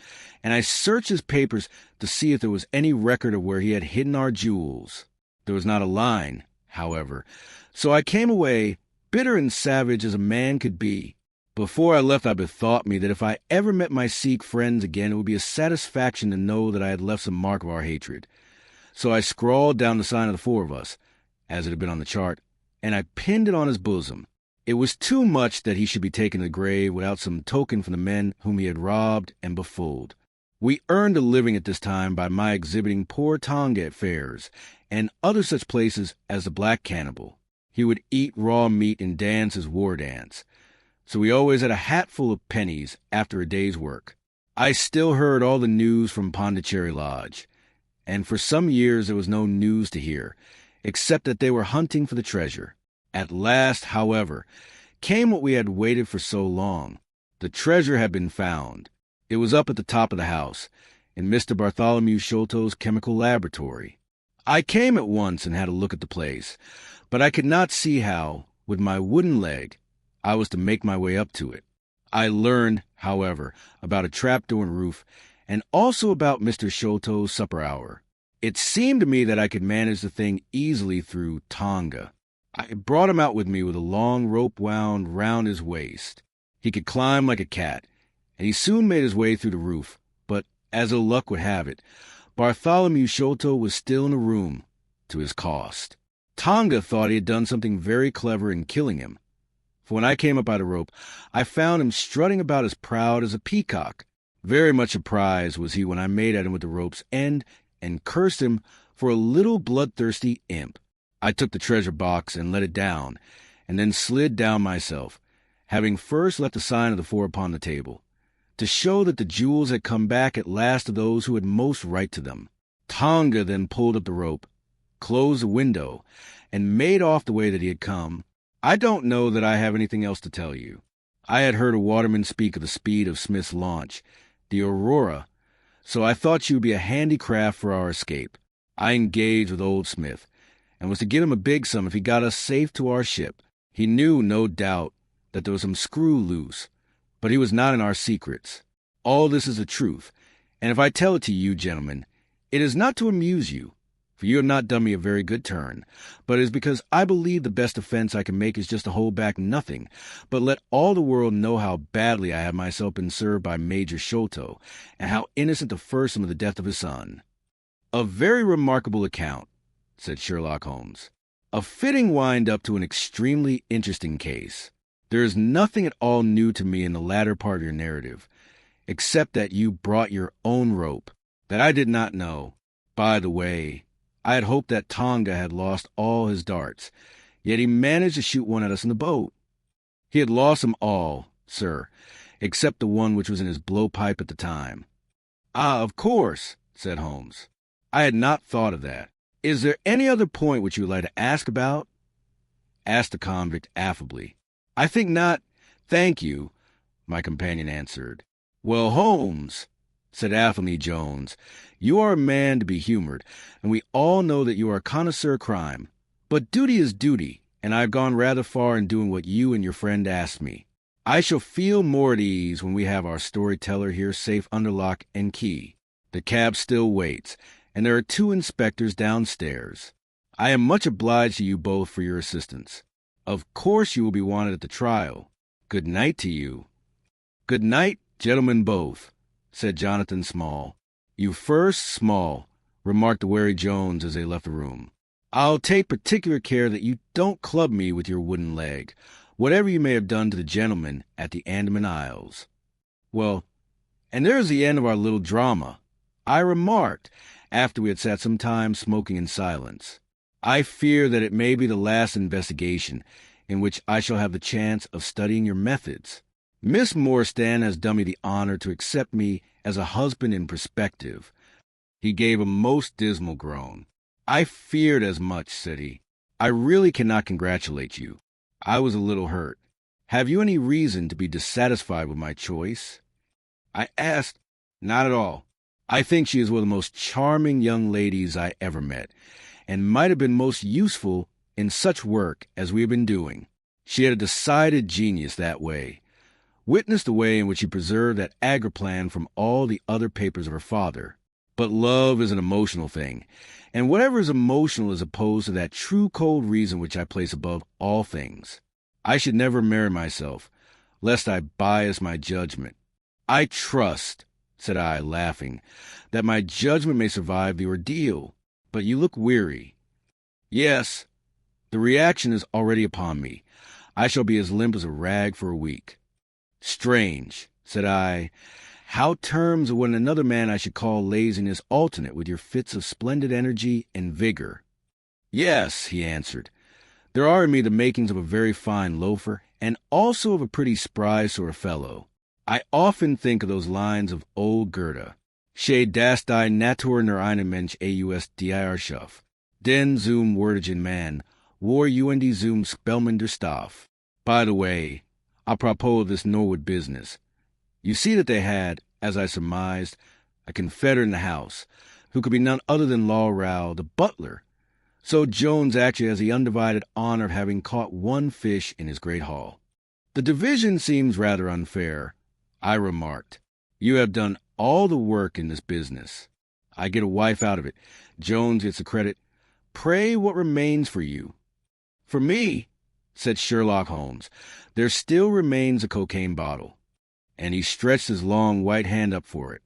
and I searched his papers to see if there was any record of where he had hidden our jewels. There was not a line, however, so I came away, bitter and savage as a man could be. Before I left, I bethought me that if I ever met my Sikh friends again, it would be a satisfaction to know that I had left some mark of our hatred. So I scrawled down the sign of the 4 of us, as it had been on the chart, and I pinned it on his bosom. It was too much that he should be taken to the grave without some token from the men whom he had robbed and befooled. We earned a living at this time by my exhibiting poor Tonga at fairs, and other such places as the Black Cannibal. He would eat raw meat and dance his war dance, so we always had a hatful of pennies after a day's work. I still heard all the news from Pondicherry Lodge, and for some years there was no news to hear, except that they were hunting for the treasure. At last, however, came what we had waited for so long. The treasure had been found. It was up at the top of the house, in Mr. Bartholomew Sholto's chemical laboratory. I came at once and had a look at the place, but I could not see how, with my wooden leg, I was to make my way up to it. I learned, however, about a trapdoor and roof, and also about Mr. Sholto's supper hour. It seemed to me that I could manage the thing easily through Tonga. I brought him out with me with a long rope wound round his waist. He could climb like a cat, and he soon made his way through the roof, but, as ill luck would have it, Bartholomew Sholto was still in the room, to his cost. Tonga thought he had done something very clever in killing him, for when I came up by the rope, I found him strutting about as proud as a peacock. Very much surprised was he when I made at him with the rope's end, and cursed him for a little bloodthirsty imp. I took the treasure box and let it down, and then slid down myself, having first left the sign of the 4 upon the table, to show that the jewels had come back at last to those who had most right to them. Tonga then pulled up the rope, closed the window, and made off the way that he had come. I don't know that I have anything else to tell you. I had heard a waterman speak of the speed of Smith's launch, the Aurora, so I thought she would be a handy craft for our escape. I engaged with old Smith, and was to get him a big sum if he got us safe to our ship. He knew, no doubt, that there was some screw loose, but he was not in our secrets. All this is the truth, and if I tell it to you, gentlemen, it is not to amuse you, for you have not done me a very good turn, but it is because I believe the best defense I can make is just to hold back nothing, but let all the world know how badly I have myself been served by Major Sholto, and how innocent the first am of the death of his son. A very remarkable account, said Sherlock Holmes. A fitting wind-up to an extremely interesting case. There is nothing at all new to me in the latter part of your narrative, except that you brought your own rope. That I did not know. By the way, I had hoped that Tonga had lost all his darts, yet he managed to shoot one at us in the boat. He had lost them all, sir, except the one which was in his blowpipe at the time. Ah, of course, said Holmes. I had not thought of that. Is there any other point which you would like to ask about? Asked the convict affably. I think not, thank you, my companion answered. Well, Holmes, said Athelney Jones, you are a man to be humored, and we all know that you are a connoisseur of crime. But duty is duty, and I have gone rather far in doing what you and your friend asked me. I shall feel more at ease when we have our storyteller here safe under lock and key. The cab still waits, and there are 2 inspectors downstairs. I am much obliged to you both for your assistance. Of course you will be wanted at the trial. Good night to you. Good night, gentlemen both, said Jonathan Small. You first, Small, remarked the wary Jones as they left the room. I'll take particular care that you don't club me with your wooden leg, whatever you may have done to the gentleman at the Andaman Isles. Well, and there's the end of our little drama, I remarked, after we had sat some time smoking in silence. I fear that it may be the last investigation in which I shall have the chance of studying your methods. Miss Morstan has done me the honor to accept me as a husband in perspective. He gave a most dismal groan. I feared as much, said he. I really cannot congratulate you. I was a little hurt. Have you any reason to be dissatisfied with my choice? I asked. Not at all. I think she is one of the most charming young ladies I ever met, and might have been most useful in such work as we have been doing. She had a decided genius that way. Witness the way in which she preserved that Agra plan from all the other papers of her father. But love is an emotional thing, and whatever is emotional is opposed to that true cold reason which I place above all things. I should never marry myself, lest I bias my judgment. I trust, said I, laughing, that my judgment may survive the ordeal. But you look weary. Yes, the reaction is already upon me. I shall be as limp as a rag for a week. Strange, said I, how terms of what another man I should call laziness alternate with your fits of splendid energy and vigor. Yes, he answered, there are in me the makings of a very fine loafer, and also of a pretty spry sort of fellow. I often think of those lines of old Goethe. She das die Natur nur einen Mensch aus dir schuf. Den zum würdigen Mann, war die zum Spellman Staff. By the way, apropos of this Norwood business, you see that they had, as I surmised, a confederate in the house, who could be none other than Law Row, the butler. So Jones actually has the undivided honor of having caught one fish in his great haul. The division seems rather unfair, I remarked. You have done all the work in this business. I get a wife out of it. Jones gets the credit. Pray, what remains for you? For me, said Sherlock Holmes, there still remains a cocaine bottle. And he stretched his long white hand up for it.